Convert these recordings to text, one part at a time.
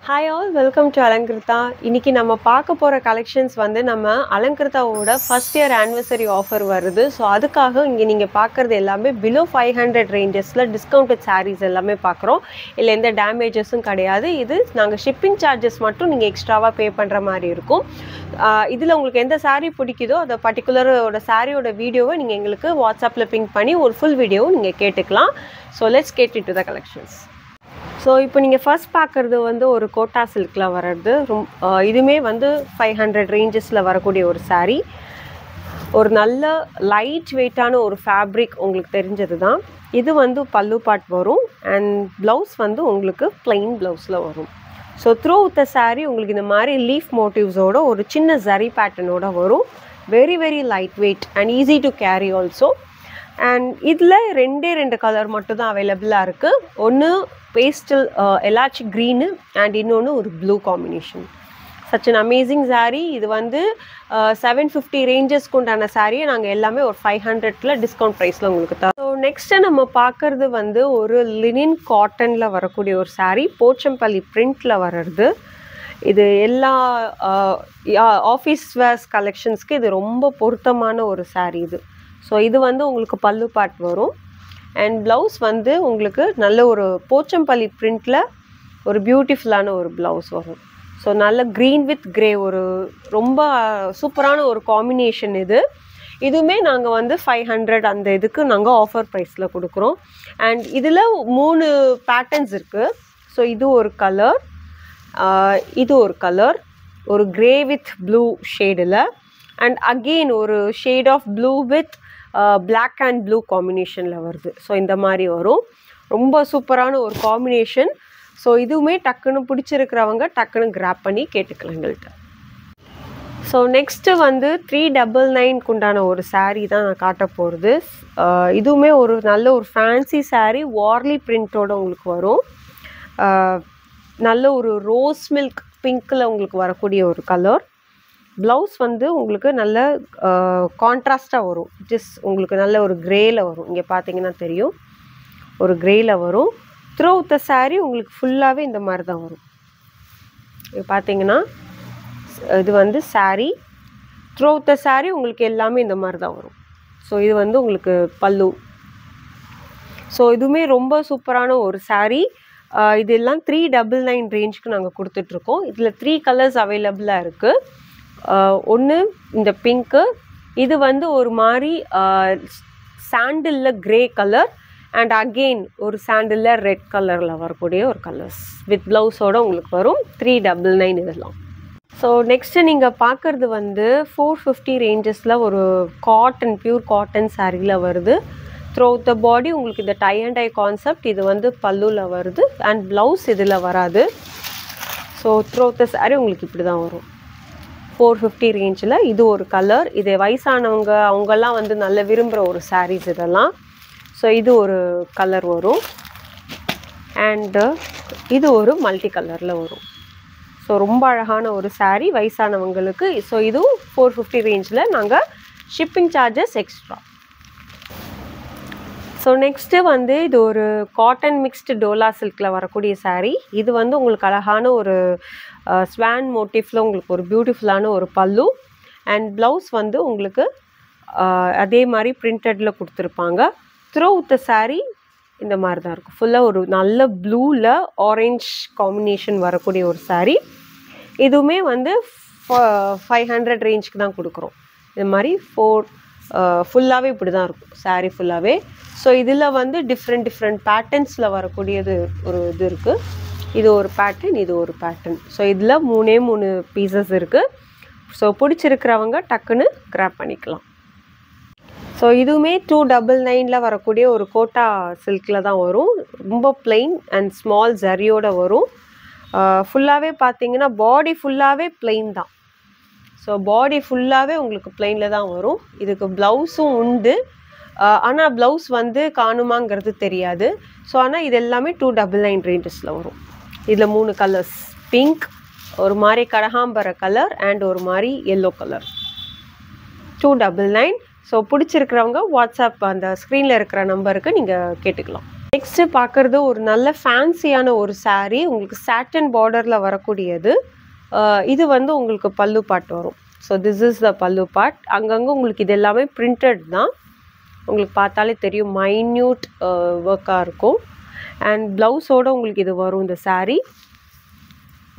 Hi all welcome to Alankrita. இன்னைக்கு நம்ம பார்க்க போகிற கலெக்ஷன்ஸ் வந்து நம்ம அலங்கிருதாவோட ஃபர்ஸ்ட் இயர் ஆனிவர்சரி ஆஃபர் வருது. ஸோ அதுக்காக இங்கே நீங்கள் பார்க்குறது எல்லாமே பிலோ 500 ரேஞ்சஸில் டிஸ்கவுண்டட் சாரீஸ் எல்லாமே பார்க்குறோம். இல்லை எந்த டேமேஜஸும் கிடையாது. இது நாங்கள் ஷிப்பிங் சார்ஜஸ் மட்டும் நீங்கள் எக்ஸ்ட்ராவாக பே பண்ணுற மாதிரி இருக்கும். இதில் உங்களுக்கு எந்த சாரீ பிடிக்குதோ அந்த பர்டிகுலரோட சாரியோட வீடியோவை நீங்கள் எங்களுக்கு வாட்ஸ்அப்பில் பிங்க் பண்ணி ஒரு ஃபுல் வீடியோவும் நீங்கள் கேட்டுக்கலாம். So let's get into the collections. So இப்போ நீங்கள் ஃபர்ஸ்ட் பார்க்குறது வந்து ஒரு கோட்டா சில்கில் வர்றது. இதுவுமே வந்து 500 ரேஞ்சஸில் வரக்கூடிய ஒரு சாரீ. ஒரு நல்ல லைட் வெயிட்டான ஒரு ஃபேப்ரிக் உங்களுக்கு தெரிஞ்சது தான். இது வந்து பல்லு பார்ட் வரும் அண்ட் ப்ளவுஸ் வந்து உங்களுக்கு பிளெயின் ப்ளவுஸில் வரும். So through out the sari உங்களுக்கு இந்த மாதிரி லீஃப் மோட்டிவ்ஸோட ஒரு சின்ன ஜரி பேட்டர்னோட வரும். Very very light weight and easy to carry also. And இதில் ரெண்டு கலர் மட்டும் தான் அவைலபிளாக இருக்குது. ஒன்று பேஸ்டல் எலாச்சி க்ரீனு அண்ட் இன்னொன்று ஒரு blue combination. Such an amazing sari. இது வந்து 750 ரேஞ்சஸ்க்கு உண்டான சாரியை நாங்கள் எல்லாமே ஒரு 500ல் டிஸ்கவுண்ட் ப்ரைஸில் உங்களுக்கு தரோம். ஸோ நெக்ஸ்ட்டு நம்ம பார்க்குறது வந்து ஒரு லினின் காட்டனில் வரக்கூடிய ஒரு சாரீ. போச்சம்பள்ளி பிரிண்டில் வர்றது. இது எல்லா ஆஃபீஸ் வேர்ஸ் கலெக்ஷன்ஸ்க்கு இது ரொம்ப பொருத்தமான ஒரு சாரீ இது. ஸோ இது வந்து உங்களுக்கு பல்லு பார்ட் வரும் அண்ட் ப்ளவுஸ் வந்து உங்களுக்கு நல்ல ஒரு போச்சம்பள்ளி பிரிண்டில் ஒரு பியூட்டிஃபுல்லான ஒரு ப்ளவுஸ் வரும். ஸோ நல்ல க்ரீன் வித் க்ரே ஒரு ரொம்ப சூப்பரான ஒரு காம்பினேஷன் இது. இதுவுமே நாங்கள் வந்து 500 அந்த இதுக்கு நாங்கள் ஆஃபர் ப்ரைஸில் கொடுக்குறோம். அண்ட் இதில் 3 பேட்டர்ன்ஸ் இருக்குது. ஸோ இது ஒரு கலர், இது ஒரு கலர், ஒரு க்ரே வித் ப்ளூ ஷேடில் அண்ட் அகெயின் ஒரு shade of blue with black and blue காம்பினேஷனில் வருது. ஸோ இந்த மாதிரி வரும். ரொம்ப சூப்பரான ஒரு காம்பினேஷன். ஸோ இதுவுமே டக்குன்னு பிடிச்சிருக்கிறவங்க டக்குன்னு கிராப் பண்ணி கேட்டுக்கலாம் எங்கள்கிட்ட. ஸோ நெக்ஸ்ட்டு வந்து 399 உண்டான ஒரு சாரீ தான் நான் காட்ட போகிறது. இதுவுமே ஒரு நல்ல ஒரு ஃபேன்சி சாரீ. வார்லி பிரிண்ட்டோட உங்களுக்கு வரும். நல்ல ஒரு ரோஸ் மில்க் பிங்க்கில் உங்களுக்கு வரக்கூடிய ஒரு கலர். ப்ளவுஸ் வந்து உங்களுக்கு நல்ல கான்ட்ராஸ்டாக வரும். ஜஸ்ட் உங்களுக்கு நல்ல ஒரு க்ரேயில் வரும். இங்கே பார்த்தீங்கன்னா தெரியும், ஒரு க்ரேயில் வரும். த்ரூ அவுட் த சாரீ உங்களுக்கு ஃபுல்லாகவே இந்த மாதிரி தான் வரும். இது பார்த்தீங்கன்னா இது வந்து sari. Through out the sari உங்களுக்கு எல்லாமே இந்த மாதிரி தான் வரும். ஸோ இது வந்து உங்களுக்கு பல்லு. ஸோ இதுவுமே ரொம்ப சூப்பரான ஒரு சாரீ. இதெல்லாம் 399 ரேஞ்சுக்கு நாங்கள் கொடுத்துட்ருக்கோம். இதில் 3 கலர்ஸ் அவைலபிளாக இருக்குது. ஒன்று இந்த பிங்க்கு, இது வந்து ஒரு மாதிரி சாண்டிலில் க்ரே கலர் அண்ட் அகெயின் ஒரு சாண்டிலில் ரெட் கலரில் வரக்கூடிய ஒரு கலர்ஸ் வித் ப்ளவுஸோடு உங்களுக்கு வரும். 399 இதெல்லாம். ஸோ நெக்ஸ்ட்டு நீங்கள் பார்க்குறது வந்து 450 ரேஞ்சஸில் ஒரு காட்டன், பியூர் காட்டன் சாரியில் வருது. த்ரூ அவுட் த பாடி உங்களுக்கு இந்த டை அண்ட் டை கான்செப்ட். இது வந்து பல்லுவில் வருது அண்ட் ப்ளவுஸ் இதில் வராது. So through out the sorry உங்களுக்கு இப்படி தான் வரும். 450 ரேஞ்சில் இது ஒரு கலர். இது வயசானவங்க அவங்கெல்லாம் வந்து நல்ல விரும்புகிற ஒரு சாரீஸ் இதெல்லாம். ஸோ இது ஒரு கலர் வரும் அண்டு இது ஒரு மல்டி கலரில் வரும். ஸோ ரொம்ப அழகான ஒரு சாரீ வயசானவங்களுக்கு. ஸோ இதுவும் 450 ரேஞ்சில் நாங்கள் shipping charges extra. So next வந்து இது ஒரு காட்டன் மிக்ஸ்டு டோலா சில்கில் வரக்கூடிய சாரீ. இது வந்து உங்களுக்கு அழகான ஒரு ஸ்வான் மோட்டிஃபில் உங்களுக்கு ஒரு பியூட்டிஃபுல்லான ஒரு பல்லு அண்ட் ப்ளவுஸ் வந்து உங்களுக்கு அதே மாதிரி பிரிண்டடில் கொடுத்துருப்பாங்க. த்ரூ அவுட் த சாரீ இந்த மாதிரி தான் இருக்கும். ஃபுல்லாக ஒரு நல்ல ப்ளூவில் ஆரஞ்ச் காம்பினேஷன் வரக்கூடிய ஒரு சாரீ. இதுவுமே வந்து 500 ரேஞ்சுக்கு தான் கொடுக்குறோம். இது மாதிரி ஃபுல்லாகவே இப்படி தான் இருக்கும் சாரீ ஃபுல்லாகவே. ஸோ இதில் வந்து டிஃப்ரெண்ட் பேட்டர்ன்ஸில் வரக்கூடியது ஒரு இது இருக்குது. இது ஒரு பேட்டர்ன், இது ஒரு பேட்டர்ன். ஸோ இதில் 3 பீசஸ் இருக்குது. ஸோ பிடிச்சிருக்கிறவங்க டக்குன்னு கிராப் பண்ணிக்கலாம். ஸோ இதுவுமே 299ல் வரக்கூடிய ஒரு கோட்டா சில்கில் தான் வரும். ரொம்ப பிளெயின் அண்ட் ஸ்மால் ஜரியோடு வரும். ஃபுல்லாகவே பார்த்தீங்கன்னா பாடி ஃபுல்லாகவே பிளெயின் தான். ஸோ பாடி ஃபுல்லாகவே உங்களுக்கு பிளெயினில் தான் வரும். இதுக்கு ப்ளவுஸும் உண்டு. ஆனால் ப்ளவுஸ் வந்து காணுமாங்கிறது தெரியாது. ஸோ ஆனால் இது எல்லாமே 299 ரேஞ்சஸில் வரும். இதில் 3 கலர்ஸ், பிங்க், ஒரு மாதிரி கடகாம்பர கலர் அண்ட் ஒரு மாதிரி எல்லோ கலர். 299. ஸோ பிடிச்சிருக்கிறவங்க வாட்ஸ்அப் அந்த ஸ்க்ரீனில் இருக்கிற நம்பருக்கு நீங்கள் கேட்டுக்கலாம். நெக்ஸ்ட்டு பார்க்குறது ஒரு நல்ல ஃபேன்சியான ஒரு saree. உங்களுக்கு சாட்டன் பார்டரில் வரக்கூடியது. இது வந்து உங்களுக்கு பல்லு பார்ட் வரும். ஸோ திஸ் இஸ் த பல்லு பார்ட். அங்கங்கே உங்களுக்கு இது எல்லாமே பிரிண்டட் தான். உங்களுக்கு பார்த்தாலே தெரியும் மைன்யூட் ஒர்க்காக இருக்கும். அண்ட் ப்ளவுஸோடு உங்களுக்கு இது வரும். இந்த saree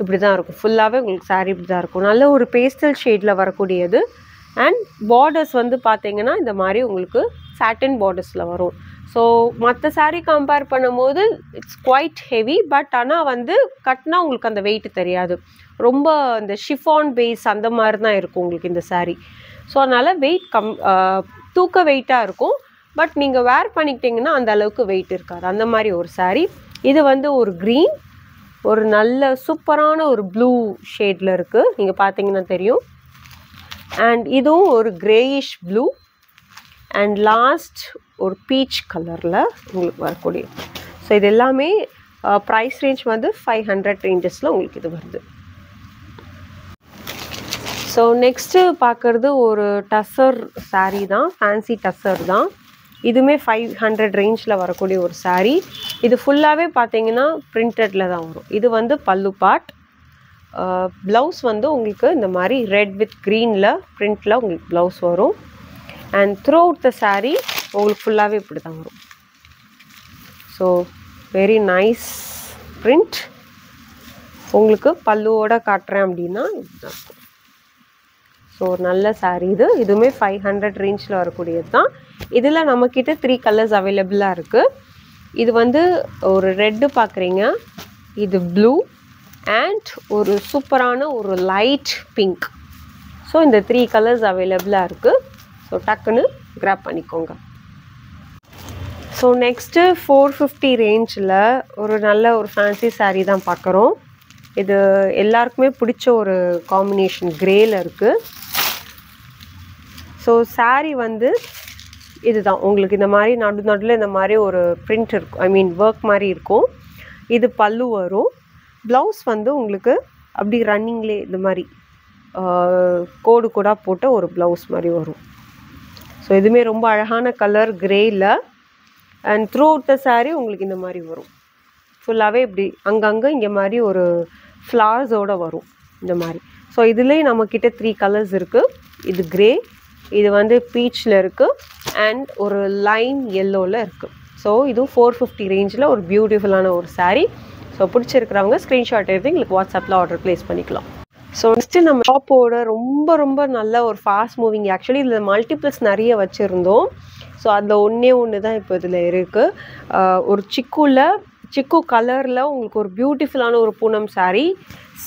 இப்படி தான் இருக்கும். ஃபுல்லாகவே உங்களுக்கு saree இப்படி தான் இருக்கும். நல்ல ஒரு பேஸ்டல் ஷேடில் வரக்கூடியது. அண்ட் பார்டர்ஸ் வந்து பார்த்தீங்கன்னா இந்த மாதிரி உங்களுக்கு சாட்டன் பார்டர்ஸில் வரும். ஸோ மற்ற saree கம்பேர் பண்ணும்போது இட்ஸ் குவைட் ஹெவி. பட் ஆனால் வந்து கட்டினா உங்களுக்கு அந்த வெயிட் தெரியாது. ரொம்ப இந்த ஷிஃபான் பேஸ் அந்த மாதிரி தான் இருக்கும் உங்களுக்கு இந்த saree. ஸோ அதனால் வெயிட் தூக்க வெயிட்டாக இருக்கும். பட் நீங்கள் வேர் பண்ணிக்கிட்டிங்கன்னா அந்த அளவுக்கு வெயிட் இருக்காது. அந்த மாதிரி ஒரு saree. இது வந்து ஒரு க்ரீன், ஒரு நல்ல சூப்பரான ஒரு ப்ளூ ஷேடில் இருக்குது. நீங்கள் பார்த்தீங்கன்னா தெரியும். அண்ட் இதுவும் ஒரு கிரேயிஷ் ப்ளூ அண்ட் லாஸ்ட் ஒரு பீச் கலரில் உங்களுக்கு வரக்கூடிய. ஸோ இது எல்லாமே ப்ரைஸ் ரேஞ்ச் வந்து 500 ரேஞ்சஸில் உங்களுக்கு இது வருது. ஸோ நெக்ஸ்ட்டு பார்க்குறது ஒரு டசர் saree தான். ஃபேன்சி டசர் தான். இதுவுமே 500 ரேஞ்சில் வரக்கூடிய ஒரு saree. இது ஃபுல்லாகவே பார்த்தீங்கன்னா பிரிண்டடில் தான் வரும். இது வந்து பல்லு பார்ட். ப்ளவுஸ் வந்து உங்களுக்கு இந்த மாதிரி ரெட் வித் க்ரீனில் பிரிண்டில் உங்களுக்கு ப்ளவுஸ் வரும். And throughout the saree உங்களுக்கு ஃபுல்லாகவே இப்படி தான் வரும். So very nice print. உங்களுக்கு பல்லுவோட காட்டுறேன் அப்படின்னா இப்படிதான் இருக்கும். ஸோ நல்ல saree இது. இதுவுமே 500 ரேஞ்சில் வரக்கூடியது தான். இதில் நம்மக்கிட்ட 3 கலர்ஸ் அவைலபிளாக இருக்குது. இது வந்து ஒரு ரெட்டு பார்க்குறீங்க, இது ப்ளூ அண்ட் ஒரு சூப்பரான ஒரு லைட் பிங்க். ஸோ இந்த 3 கலர்ஸ் அவைலபிளாக இருக்குது. ஸோ டக்குன்னு கிராப் பண்ணிக்கோங்க. ஸோ நெக்ஸ்ட்டு 450 ரேஞ்சில் ஒரு நல்ல ஒரு ஃபேன்சி saree தான் பார்க்குறோம். இது எல்லாருக்குமே பிடிச்ச ஒரு காம்பினேஷன் கிரேயில் இருக்குது. ஸோ saree வந்து இதுதான் உங்களுக்கு இந்த மாதிரி நடுவில் இந்த மாதிரி ஒரு பிரிண்ட் இருக்கும். ஐ மீன் ஒர்க் மாதிரி இருக்கும். இது பல்லு வரும். ப்ளவுஸ் வந்து உங்களுக்கு அப்படி ரன்னிங்லேயே இந்த மாதிரி கோடு கூட போட்ட ஒரு ப்ளவுஸ் மாதிரி வரும். ஸோ இதுவுமே ரொம்ப அழகான கலர் கிரேயில். And throughout the saree உங்களுக்கு இந்த மாதிரி வரும். ஃபுல்லாகவே இப்படி அங்கங்கே இங்கே மாதிரி ஒரு ஃப்ளார்ஸோடு வரும் இந்த மாதிரி. ஸோ இதுலேயே நம்மக்கிட்ட 3 கலர்ஸ் இருக்குது. இது கிரே, இது வந்து பீச்சில் இருக்குது அண்ட் ஒரு லைன் எல்லோவில் இருக்குது. ஸோ இதுவும் 450 ரேஞ்சில் ஒரு பியூட்டிஃபுல்லான ஒரு saree. ஸோ பிடிச்சிருக்கிறவங்க ஸ்க்ரீன்ஷாட் எடுத்து எங்களுக்கு வாட்ஸ்அப்பில் ஆர்டர் ப்ளேஸ் பண்ணிக்கலாம். ஸோ நெக்ஸ்ட்டு நம்ம ஷாப்போட ரொம்ப ரொம்ப நல்ல ஒரு ஃபாஸ்ட் மூவிங். ஆக்சுவலி இதில் மல்டிபிள்ஸ் நிறைய வச்சுருந்தோம். ஸோ அதில் ஒன்று தான் இப்போ இதில் இருக்குது. ஒரு சிக்கு கலரில் உங்களுக்கு ஒரு பியூட்டிஃபுல்லான ஒரு பூனம் saree.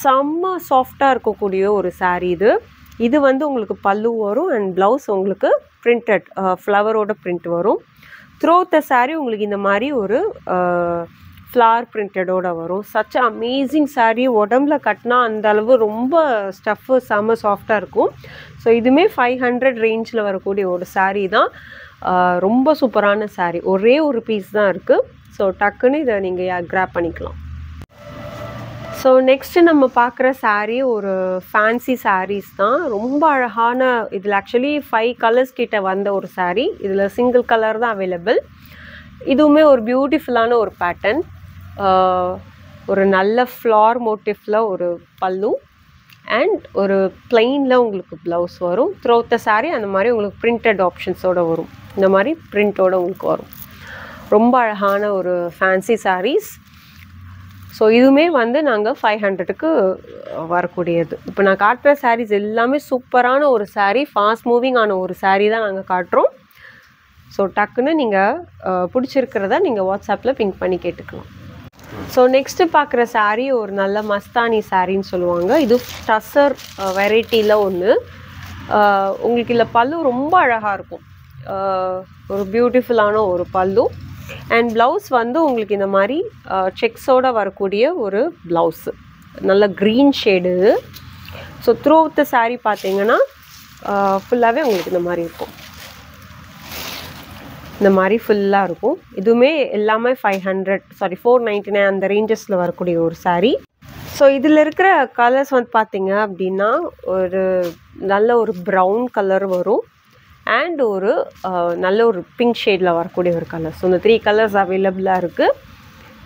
செம்ம சாஃப்டாக இருக்கக்கூடிய ஒரு saree இது. இது வந்து உங்களுக்கு பல்லு வரும் அண்ட் ப்ளவுஸ் உங்களுக்கு பிரிண்டட் ஃப்ளவரோட பிரிண்ட் வரும். த்ரூ த saree உங்களுக்கு இந்த மாதிரி ஒரு ஃப்ளார் பிரிண்டடோட வரும். Such amazing saree. உடம்புல கட்டினா அந்த அளவு ரொம்ப ஸ்டஃப்பு செம்ம சாஃப்டாக இருக்கும். ஸோ இதுவுமே 500 ரேஞ்சில் வரக்கூடிய ஒரு saree தான். ரொம்ப சூப்பரான saree. ஒரே ஒரு பீஸ் தான் இருக்குது. ஸோ டக்குன்னு இதை நீங்கள் கிராப் பண்ணிக்கலாம். ஸோ நெக்ஸ்ட்டு நம்ம பார்க்குற saree ஒரு ஃபேன்சி sarees தான். ரொம்ப அழகான இதில் ஆக்சுவலி 5 கலர்ஸ் கிட்ட வந்த ஒரு saree. இதில் சிங்கிள் கலர் தான் அவைலபிள். இதுவுமே ஒரு பியூட்டிஃபுல்லான ஒரு பேட்டர்ன். ஒரு நல்ல ஃப்ளார் மோட்டிஃபில் ஒரு பல்லு அண்ட் ஒரு பிளெயினில் உங்களுக்கு ப்ளவுஸ் வரும். த்ரூ அவுட் த saree அந்த மாதிரி உங்களுக்கு பிரிண்டட் ஆப்ஷன்ஸோடு வரும். இந்த மாதிரி பிரிண்டோடு உங்களுக்கு வரும். ரொம்ப அழகான ஒரு ஃபேன்சி sarees. ஸோ இதுவுமே வந்து நாங்கள் 500க்கு வரக்கூடியது. இப்போ நான் காட்டுற sarees எல்லாமே சூப்பரான ஒரு saree, ஃபாஸ்ட் மூவிங் ஆன ஒரு saree தான் நாங்கள் காட்டுறோம். ஸோ டக்குன்னு நீங்கள் பிடிச்சிருக்கிறத நீங்கள் வாட்ஸ்அப்பில் பிங்க் பண்ணி கேட்டுக்கலாம். ஸோ நெக்ஸ்ட்டு பார்க்குற saree ஒரு நல்ல மஸ்தானி சாரின்னு சொல்லுவாங்க. இது டசர் வெரைட்டியில் ஒன்று. உங்களுக்கு இல்லை பல்லு ரொம்ப அழகாக இருக்கும். ஒரு பியூட்டிஃபுல்லான ஒரு பல்லு அண்ட் ப்ளவுஸ் வந்து உங்களுக்கு இந்த மாதிரி செக்ஸோடு வரக்கூடிய ஒரு ப்ளவுஸு. நல்ல green shade. So through out the saree பார்த்தீங்கன்னா ஃபுல்லாகவே உங்களுக்கு இந்த மாதிரி இருக்கும். இந்த மாதிரி ஃபுல்லாக இருக்கும். இதுவுமே எல்லாமே 499 அந்த ரேஞ்சஸில் வரக்கூடிய ஒரு saree. ஸோ இதில் இருக்கிற கலர்ஸ் வந்து பார்த்தீங்க அப்படின்னா ஒரு நல்ல ஒரு ப்ரௌன் கலர் வரும் அண்ட் ஒரு நல்ல ஒரு பிங்க் ஷேடில் வரக்கூடிய ஒரு கலர். ஸோ இந்த 3 கலர்ஸ் அவைலபிளாக இருக்குது.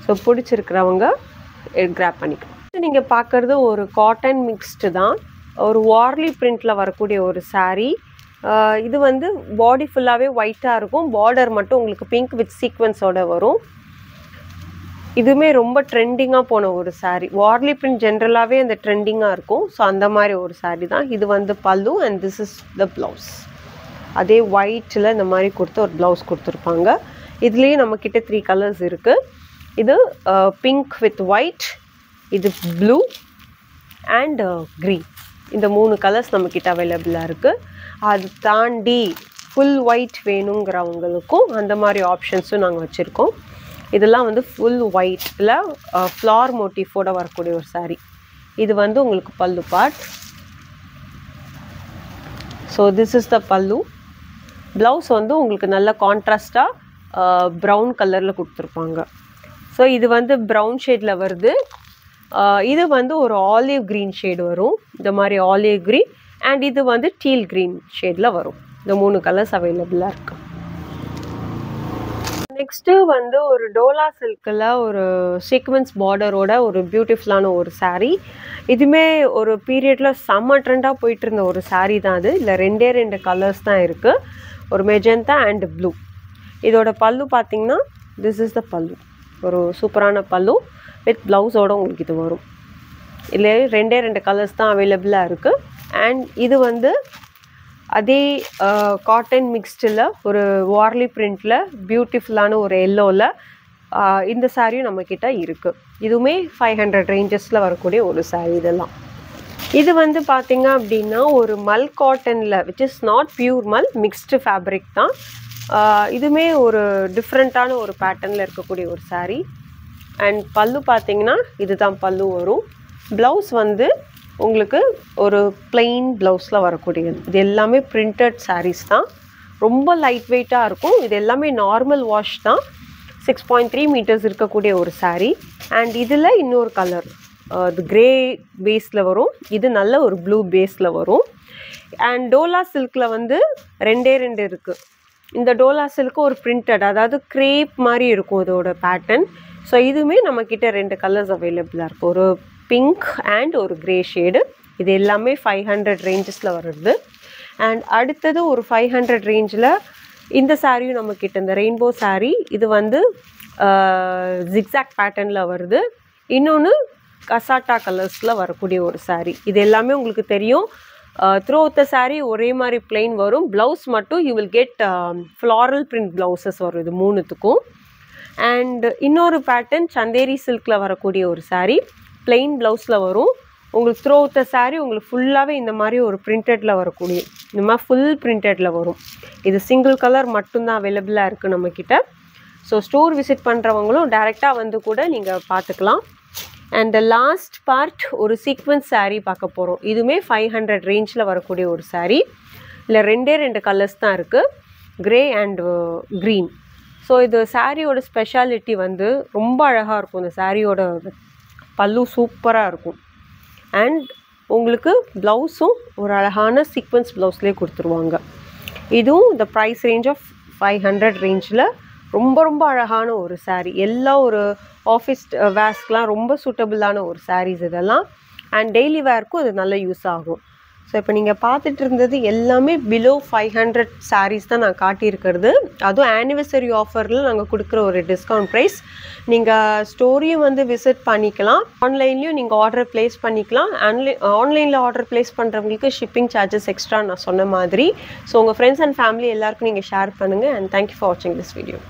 ஸோ பிடிச்சிருக்கிறவங்க கிராப் பண்ணிக்கலாம். நீங்கள் பார்க்குறது ஒரு காட்டன் மிக்ஸ்டு தான், ஒரு வார்லி பிரிண்டில் வரக்கூடிய ஒரு saree. இது வந்து பாடி ஃபுல்லாகவே ஒயிட்டாக இருக்கும், பார்டர் மட்டும் உங்களுக்கு பிங்க் வித் சீக்வன்ஸோடு வரும். இதுவுமே ரொம்ப ட்ரெண்டிங்காக போன ஒரு saree. வார்லி பிரிண்ட் ஜென்ரலாகவே அந்த ட்ரெண்டிங்காக இருக்கும். ஸோ அந்த மாதிரி ஒரு saree தான் இது. வந்து பல்லு and this is the blouse. அதே ஒயிட்டில் இந்த மாதிரி கொடுத்து ஒரு ப்ளவுஸ் கொடுத்துருப்பாங்க. இதுலேயே நம்மக்கிட்ட 3 கலர்ஸ் இருக்குது. இது பிங்க் வித் ஒயிட், இது ப்ளூ அண்ட் க்ரீன். இந்த 3 கலர்ஸ் நம்மக்கிட்ட அவைலபிளாக இருக்குது. அது தாண்டி ஃபுல் ஒயிட் வேணுங்கிறவங்களுக்கும் அந்த மாதிரி ஆப்ஷன்ஸும் நாங்கள் வச்சுருக்கோம். இதெல்லாம் வந்து ஃபுல் ஒயிட்டில் ஃப்ளார் மோட்டிஃபோட வரக்கூடிய ஒரு saree. இது வந்து உங்களுக்கு பல்லு part. So this is the பல்லு. ப்ளவுஸ் வந்து உங்களுக்கு நல்ல கான்ட்ராஸ்டாக ப்ரௌன் கலரில் கொடுத்துருப்பாங்க. ஸோ இது வந்து ப்ரௌன் ஷேடில் வருது. இது வந்து ஒரு ஆலிவ் க்ரீன் ஷேடு வரும், இந்த மாதிரி ஆலிவ் க்ரீன். அண்ட் இது வந்து டீல் க்ரீன் ஷேடில் வரும். இந்த 3 கலர்ஸ் அவைலபிளாக இருக்குது. நெக்ஸ்ட்டு வந்து ஒரு டோலா சில்கில் ஒரு சீக்வன்ஸ் பார்டரோட ஒரு பியூட்டிஃபுல்லான ஒரு saree. இதுவுமே ஒரு பீரியடில் செம்ம ட்ரெண்டாக போயிட்டு இருந்த ஒரு saree தான் அது. இல்லை 2 கலர்ஸ் தான் இருக்குது, ஒரு மெஜந்தா அண்ட் ப்ளூ. இதோட பல்லு பார்த்திங்கன்னா திஸ் இஸ் த பல்லு. ஒரு சூப்பரான பல்லு வித் ப்ளவுஸோடு உங்களுக்கு இது வரும். இல்லை 2 கலர்ஸ் தான் அவைலபிளாக இருக்குது. அண்ட் இது வந்து அதே காட்டன் மிக்ஸ்டில் ஒரு வார்லி பிரிண்டில் பியூட்டிஃபுல்லான ஒரு எல்லோவில் இந்த சாரியும் நம்மக்கிட்ட இருக்குது. இதுவுமே 500 ரேஞ்சஸில் வரக்கூடிய ஒரு saree இதெல்லாம். இது வந்து பார்த்திங்க அப்படின்னா ஒரு மல் காட்டனில், which is not pure Mal, mixed fabric தான். இதுவுமே ஒரு டிஃப்ரெண்ட்டான ஒரு பேட்டர்னில் இருக்கக்கூடிய ஒரு saree. அண்ட் பல்லு பார்த்திங்கன்னா இதுதான் பல்லு வரும். ப்ளவுஸ் வந்து உங்களுக்கு ஒரு பிளெயின் ப்ளவுஸில் வரக்கூடியது. இது எல்லாமே பிரிண்டட் sarees தான், ரொம்ப லைட் வெயிட்டாக இருக்கும். இது எல்லாமே நார்மல் வாஷ் தான். 6.3 மீட்டர்ஸ் இருக்கக்கூடிய ஒரு saree. அண்ட் இதில் இன்னொரு கலர் இது கிரே பேஸில் வரும், இது நல்ல ஒரு ப்ளூ பேஸில் வரும். அண்ட் டோலா சில்கில் வந்து 2 இருக்குது. இந்த டோலா சில்க்கு ஒரு பிரிண்டட், அதாவது க்ரேப் மாதிரி இருக்கும் இதோட பேட்டர்ன். ஸோ இதுவுமே நம்மக்கிட்ட 2 கலர்ஸ் அவைலபிளாக இருக்குது, ஒரு பிங்க் அண்ட் ஒரு க்ரே ஷேடு. இது எல்லாமே 500 ரேஞ்சஸில் வருது. அண்ட் அடுத்தது ஒரு 500 ரேஞ்சில் இந்த சாரியும் நம்மக்கிட்ட, இந்த ரெயின்போ saree. இது வந்து ஜிக்ஸாக் பேட்டர்னில் வருது. இன்னொன்று கசாட்டா கலர்ஸில் வரக்கூடிய ஒரு saree. இது எல்லாமே உங்களுக்கு தெரியும். த்ரூ அவுட் த saree ஒரே மாதிரி பிளெயின் வரும். ப்ளவுஸ் மட்டும் you will get floral print blouses வரும் இது 3த்துக்கும். அண்ட் இன்னொரு பேட்டர்ன் சந்தேரி சில்கில் வரக்கூடிய ஒரு saree, பிளெயின் ப்ளவுஸில் வரும். உங்களுக்கு த்ரூ அவுட் த saree உங்களுக்கு ஃபுல்லாகவே இந்த மாதிரி ஒரு பிரிண்டடில் வரக்கூடிய, இந்த மாதிரி ஃபுல் பிரிண்டடில் வரும். இது சிங்கிள் கலர் மட்டும்தான் அவைலபிளாக இருக்குது நம்மக்கிட்ட. ஸோ ஸ்டோர் விசிட் பண்ணுறவங்களும் டைரெக்டாக வந்து கூட நீங்கள் பார்த்துக்கலாம். அண்ட் த லாஸ்ட் பார்ட் ஒரு சீக்வன்ஸ் saree பார்க்க போகிறோம். இதுவுமே 500 ரேஞ்சில் வரக்கூடிய ஒரு saree. இல்லை 2 கலர்ஸ் தான் இருக்குது, க்ரே அண்ட் க்ரீன். ஸோ இது சாரியோட ஸ்பெஷாலிட்டி வந்து ரொம்ப அழகாக இருக்கும். இந்த சாரியோட பல்லு சூப்பராக இருக்கும். அண்ட் உங்களுக்கு ப்ளவுஸும் ஒரு அழகான சீக்வன்ஸ் ப்ளவுஸ்லேயே கொடுத்துருவாங்க. இதுவும் இந்த ப்ரைஸ் ரேஞ்ச் ஆஃப் 500 ரேஞ்சில் ரொம்ப ரொம்ப அழகான ஒரு saree. எல்லா ஒரு ஆஃபீஸ் வேர்ஸ்க்கெலாம் ரொம்ப சூட்டபுளான ஒரு sarees இதெல்லாம். அண்ட் டெய்லி வேர்க்கும் இது நல்ல யூஸ் ஆகும். ஸோ இப்போ நீங்கள் பார்த்துட்டு இருந்தது எல்லாமே பிலோ 500 sarees தான் நான் காட்டியிருக்கிறது. அதுவும் ஆனிவர்சரி ஆஃபரில் நாங்கள் கொடுக்குற ஒரு டிஸ்கவுண்ட் ப்ரைஸ். நீங்கள் ஸ்டோரியும் வந்து விசிட் பண்ணிக்கலாம், ஆன்லைன்லேயும் நீங்கள் ஆர்டர் ப்ளேஸ் பண்ணிக்கலாம். ஆன்லைனில் ஆர்டர் ப்ளேஸ் பண்ணுறவங்களுக்கு ஷிப்பிங் சார்ஜஸ் எக்ஸ்ட்ரா நான் சொன்ன மாதிரி. ஸோ உங்கள் ஃப்ரெண்ட்ஸ் அண்ட் ஃபேமிலி எல்லாருக்கும் நீங்கள் ஷேர் பண்ணுங்கள். அண்ட் தேங்க்யூ ஃபார் வாட்சிங் திஸ் வீடியோ.